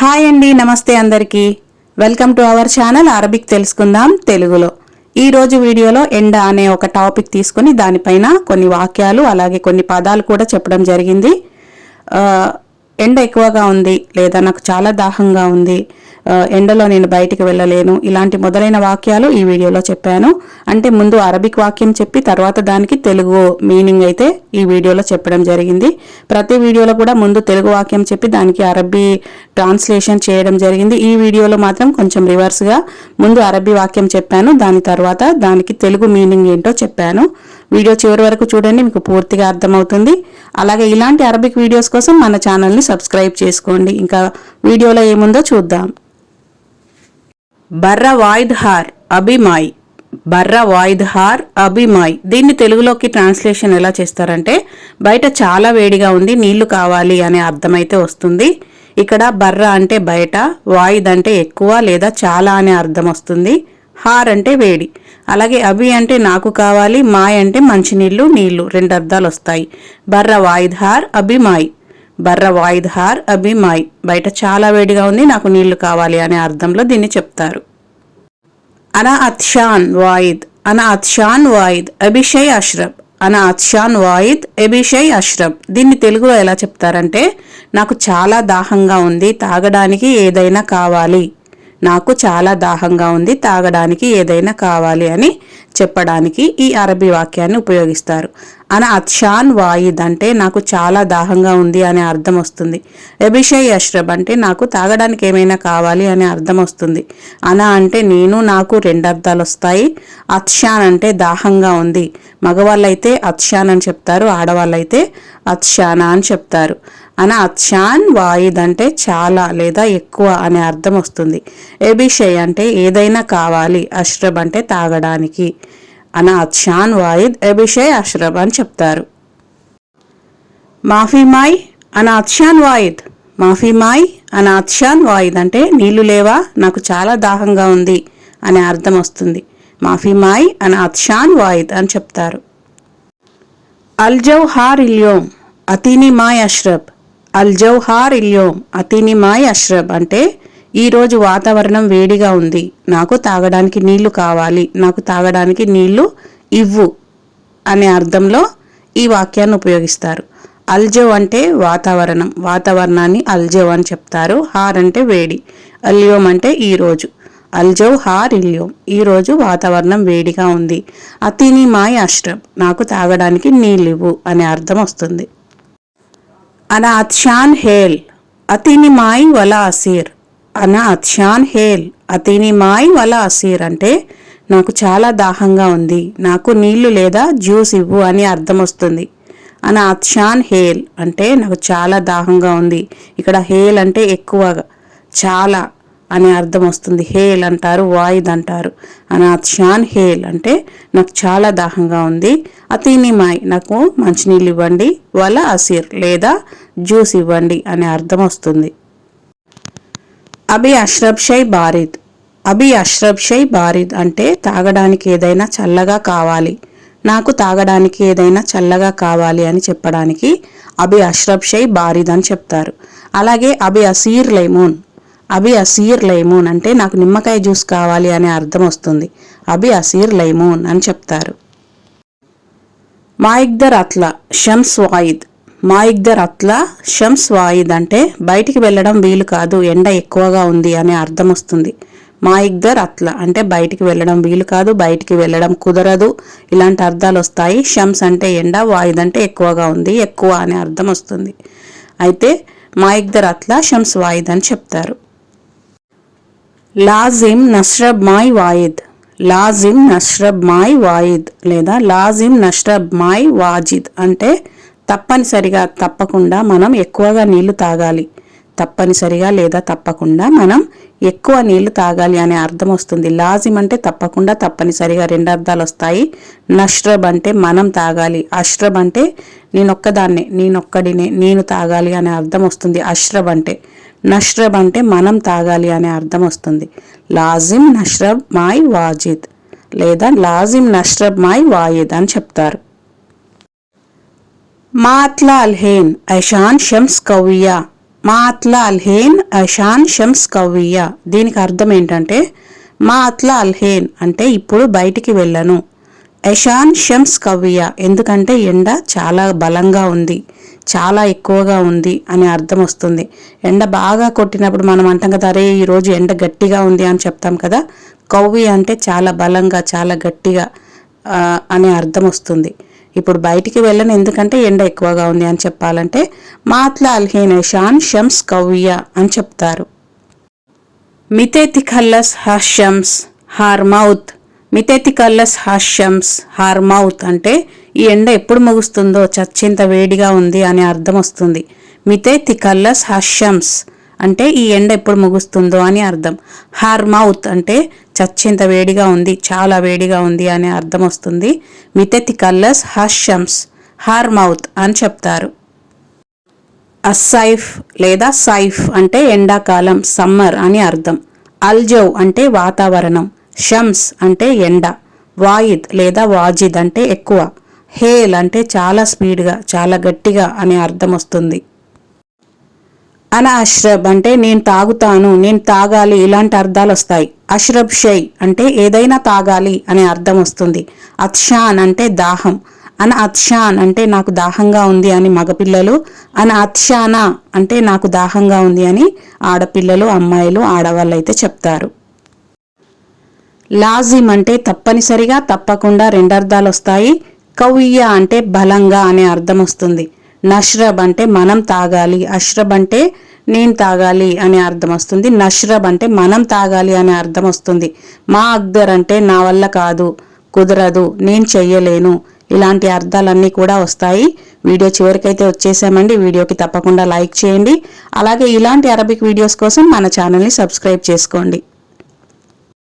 Hi అండి, నమస్తే అందరికీ. Welcome to our channel Arabic తెలుసుకుందాం తెలుగులో. ఈ రోజు వీడియోలో ఎండ అనే ఒక టాపిక్ తీసుకుని దానిపైన కొన్ని వాక్యాలు అలాగే కొన్ని పదాలు కూడా చెప్పడం జరిగింది. ఎండ ఎక్కువగా ఉంది లేదా నాకు చాలా దాహంగా ఉంది, ఎండలో నేను బయటికి వెళ్ళలేను, ఇలాంటి మొదలైన వాక్యాలు ఈ వీడియోలో చెప్పాను. అంటే ముందు అరబిక్ వాక్యం చెప్పి తర్వాత దానికి తెలుగు మీనింగ్ అయితే ఈ వీడియోలో చెప్పడం జరిగింది. ప్రతి వీడియోలో కూడా ముందు తెలుగు వాక్యం చెప్పి దానికి అరబీ ట్రాన్స్లేషన్ చేయడం జరిగింది. ఈ వీడియోలో మాత్రం కొంచెం రివర్స్గా ముందు అరబీ వాక్యం చెప్పాను, దాని తర్వాత దానికి తెలుగు మీనింగ్ ఏంటో చెప్పాను. వీడియో చివరి వరకు చూడండి, మీకు పూర్తిగా అర్థమవుతుంది. అలాగే ఇలాంటి అరబిక్ వీడియోస్ కోసం మన ఛానల్ని సబ్స్క్రైబ్ చేసుకోండి. ఇంకా వీడియోలో ఏముందో చూద్దాం. బర్ర వాయిద్ హార్ అభిమాయ్. బర్ర వాయిద్ హార్ అభిమాయ్, దీన్ని తెలుగులోకి ట్రాన్స్లేషన్ ఎలా చేస్తారంటే బయట చాలా వేడిగా ఉంది, నీళ్లు కావాలి అనే అర్థమైతే వస్తుంది. ఇక్కడ బర్ర అంటే బయట, వాయిద్ అంటే ఎక్కువ లేదా చాలా అనే అర్థం వస్తుంది. హార్ అంటే వేడి. అలాగే అభి అంటే నాకు కావాలి, మాయ్ అంటే మంచినీళ్ళు, నీళ్లు, రెండు అర్థాలు వస్తాయి. బర్ర వాయిద్ హార్ అభిమాయ్. బర్ర వాయిద్ హార్ అభిమాయ్, బయట చాలా వేడిగా ఉంది, నాకు నీళ్లు కావాలి అనే అర్థంలో దీన్ని చెప్తారు. అనా అత్షాన్ వాయిద్. అనా అత్షాన్ వాయిద్ అభిషయ్ అష్రబ్. అనా అత్షాన్ వాయిద్ అభిషయ్ అష్రబ్, దీన్ని తెలుగులో ఎలా చెప్తారంటే నాకు చాలా దాహంగా ఉంది, తాగడానికి ఏదైనా కావాలి. నాకు చాలా దాహంగా ఉంది, తాగడానికి ఏదైనా కావాలి అని చెప్పడానికి ఈ అరబీ వాక్యాన్ని ఉపయోగిస్తారు. అన అత్షాన్ వాయిద్ అంటే నాకు చాలా దాహంగా ఉంది అనే అర్థం వస్తుంది. అభిషయ్ అష్రబ్ అంటే నాకు తాగడానికి ఏమైనా కావాలి అనే అర్థం వస్తుంది. అన అంటే నేను, నాకు రెండు అర్థాలు వస్తాయి. అత్షాన్ అంటే దాహంగా ఉంది, మగవాళ్ళైతే అత్షాన్ అని చెప్తారు, ఆడవాళ్ళైతే అత్షానా అని చెప్తారు. అన అత్షాన్ వాయిద్ అంటే చాలా లేదా ఎక్కువ అనే అర్థం వస్తుంది. అభిషయ్ అంటే ఏదైనా కావాలి, అష్రబ్ అంటే తాగడానికి. అన అత్షాన్ వాయిద్ అభిషయ్ అష్రబ్ అని చెప్తారు. మాఫీ మాయ్ అన అత్షాన్ వాయిద్. మాఫీ మాయ్ అన అత్షాన్ వాయిద్ అంటే నీళ్లు లేవా, నాకు చాలా దాహంగా ఉంది అనే అర్థం వస్తుంది. మాఫీ మాయ్ అన అత్షాన్ వాయిద్ అని చెప్తారు. అల్జౌహార్ ఇల్యోమ్ అతీని మాయ్ అష్రబ్. అల్జౌహార్ ఇల్యోమ్ అతీని మాయ్ అష్రబ్ అంటే ఈరోజు వాతావరణం వేడిగా ఉంది, నాకు తాగడానికి నీళ్లు కావాలి, నాకు తాగడానికి నీళ్లు ఇవ్వు అనే అర్థంలో ఈ వాక్యాన్ని ఉపయోగిస్తారు. అల్జవ్ అంటే వాతావరణం, వాతావరణాన్ని అల్జవ్ అని చెప్తారు. హార్ అంటే వేడి, అల్యోమ్ అంటే ఈరోజు. అల్జవ్ హార్ ఇల్యోమ్, ఈరోజు వాతావరణం వేడిగా ఉంది. అతీని మాయ్ అష్రబ్, నాకు తాగడానికి నీళ్ళివ్వు అనే అర్థం వస్తుంది. అనా అత్షాన్ హేల్ అతీని మాయ్ వలా అసీర్. అనా అత్షాన్ హేల్ అతీని మాయ్ వలా అసీర్ అంటే నాకు చాలా దాహంగా ఉంది, నాకు నీళ్లు లేదా జ్యూస్ ఇవ్వు అని అర్థం వస్తుంది. అనా అత్షాన్ హేల్ అంటే నాకు చాలా దాహంగా ఉంది. ఇక్కడ హేల్ అంటే ఎక్కువగా, చాలా అనే అర్థం వస్తుంది. హేల్ అంటారు, వాయిద్ అంటారు. అనా అత్షాన్ హేల్ అంటే నాకు చాలా దాహంగా ఉంది. అతీని మాయ్ నాకు మంచినీళ్ళు ఇవ్వండి, వల అసీర్ లేదా జ్యూస్ ఇవ్వండి అనే అర్థం వస్తుంది. అభి అష్రబ్ షై బారిద్. అభి అష్రబ్ షై బారిద్ అంటే తాగడానికి ఏదైనా చల్లగా కావాలి, నాకు తాగడానికి ఏదైనా చల్లగా కావాలి అని చెప్పడానికి అభి అష్రబ్ షై బారిద్ అని చెప్తారు. అలాగే అభి అసీర్ లైమూన్. అభి అసీర్ లైమూన్ అంటే నాకు నిమ్మకాయ జ్యూస్ కావాలి అనే అర్థం వస్తుంది. అభి అసీర్ లైమూన్ అని చెప్తారు. మాయిగ్దర్ అత్లా షమ్స్ వాయిద్. మాయిగ్దర్ అత్లా షమ్స్ వాయిద్ అంటే బయటికి వెళ్ళడం వీలు కాదు, ఎండ ఎక్కువగా ఉంది అనే అర్థం వస్తుంది. మాయిగ్దర్ అత్లా అంటే బయటికి వెళ్ళడం వీలు కాదు, బయటికి వెళ్ళడం కుదరదు, ఇలాంటి అర్థాలు వస్తాయి. షమ్స్ అంటే ఎండ, వాయిద్ అంటే ఎక్కువగా ఉంది, ఎక్కువ అనే అర్థం వస్తుంది. అయితే మాయిగ్దర్ అత్లా షమ్స్ వాయిద్ అని చెప్తారు. లాజిమ్ నష్రబ్ మాయ్ వాయిద్. లాజిమ్ నష్రబ్ మాయ్ వాయిద్ లేదా లాజిమ్ నష్రబ్ మాయ్ వాజిద్ అంటే తప్పనిసరిగా, తప్పకుండా మనం ఎక్కువగా నీళ్లు తాగాలి. తప్పనిసరిగా లేదా తప్పకుండా మనం ఎక్కువ నీళ్లు తాగాలి అనే అర్థం వస్తుంది. లాజిమ్ అంటే తప్పకుండా, తప్పనిసరిగా రెండు అర్థాలు వస్తాయి. నష్రబ్ అంటే మనం తాగాలి, అష్రబ్ అంటే నేనొక్కదాన్నే, నేనొక్కడినే, నేను తాగాలి అనే అర్థం వస్తుంది. అష్రబ్ అంటే, నష్రబ్ అంటే మనం తాగాలి అనే అర్థం వస్తుంది. లాజిమ్ నష్రబ్ మాయ్ వాజిద్ లేదా లాజిమ్ నష్రబ్ మాయ్ వాయిద్ అని చెప్తారు. మా అత్లా అల్హేన్ ఐషాన్ షమ్స్ కవియా. మా అత్లా అల్హేన్ అషాన్ షమ్స్ కవ్వియ. దీనికి అర్థం ఏంటంటే మా అత్లా అల్హేన్ అంటే ఇప్పుడు బయటికి వెళ్ళను, ఎషాన్ షమ్స్ కవ్వియ ఎందుకంటే ఎండ చాలా బలంగా ఉంది, చాలా ఎక్కువగా ఉంది అనే అర్థం వస్తుంది. ఎండ బాగా కొట్టినప్పుడు మనం అంటాం కదా, అరే ఈరోజు ఎండ గట్టిగా ఉంది అని చెప్తాం కదా. కవ్వి అంటే చాలా బలంగా, చాలా గట్టిగా అనే అర్థం వస్తుంది. ఇప్పుడు బయటికి వెళ్ళను ఎందుకంటే ఎండ ఎక్కువగా ఉంది అని చెప్పాలంటే మాత్లా అల్హేన్ ఎషాన్ షమ్స్ కవ్వియ అని చెప్తారు. మితేతిఖల్లస్ హషమ్స్ హార్మౌత్. మితేతికల్లస్ హషమ్స్ హార్మౌత్ అంటే ఈ ఎండ ఎప్పుడు ముగుస్తుందో, చచ్చేంత వేడిగా ఉంది అనే అర్థం వస్తుంది. మితేతికల్లస్ హషమ్స్ అంటే ఈ ఎండ ఎప్పుడు ముగుస్తుందో అని అర్థం. హార్మౌత్ అంటే చచ్చేంత వేడిగా ఉంది, చాలా వేడిగా ఉంది అనే అర్థం వస్తుంది. మితేతికల్లస్ హషమ్స్ హార్మౌత్ అని చెప్తారు. అస్సైఫ్ లేదా సైఫ్ అంటే ఎండాకాలం, సమ్మర్ అని అర్థం. అల్జౌ అంటే వాతావరణం, షమ్స్ అంటే ఎండ, వాయిద్ లేదా వాజిద్ అంటే ఎక్కువ, హేల్ అంటే చాలా స్పీడ్గా, చాలా గట్టిగా అనే అర్థం వస్తుంది. అన అష్రబ్ అంటే నేను తాగుతాను, నేను తాగాలి ఇలాంటి అర్థాలు వస్తాయి. అష్రబ్ షై అంటే ఏదైనా తాగాలి అనే అర్థం వస్తుంది. అత్షాన్ అంటే దాహం. అన అత్షాన్ అంటే నాకు దాహంగా ఉంది అని మగపిల్లలు, అన అత్షానా అంటే నాకు దాహంగా ఉంది అని ఆడపిల్లలు, అమ్మాయిలు, ఆడవాళ్ళు అయితే చెప్తారు. లాజిమ్ అంటే తప్పనిసరిగా, తప్పకుండా రెండు అర్థాలు వస్తాయి. కవ్వియ అంటే బలంగా అనే అర్థం వస్తుంది. నష్రబ్ అంటే మనం తాగాలి, అష్రబ్ అంటే నేను తాగాలి అనే అర్థం వస్తుంది. నష్రబ్ అంటే మనం తాగాలి అనే అర్థం వస్తుంది. మా అక్దర్ అంటే నా వల్ల కాదు, కుదరదు, నేను చెయ్యలేను, ఇలాంటి అర్థాలన్నీ కూడా వస్తాయి. వీడియో చివరికైతే వచ్చేసామండి. వీడియోకి తప్పకుండా లైక్ చేయండి. అలాగే ఇలాంటి అరబిక్ వీడియోస్ కోసం మన ఛానల్ని సబ్స్క్రైబ్ చేసుకోండి.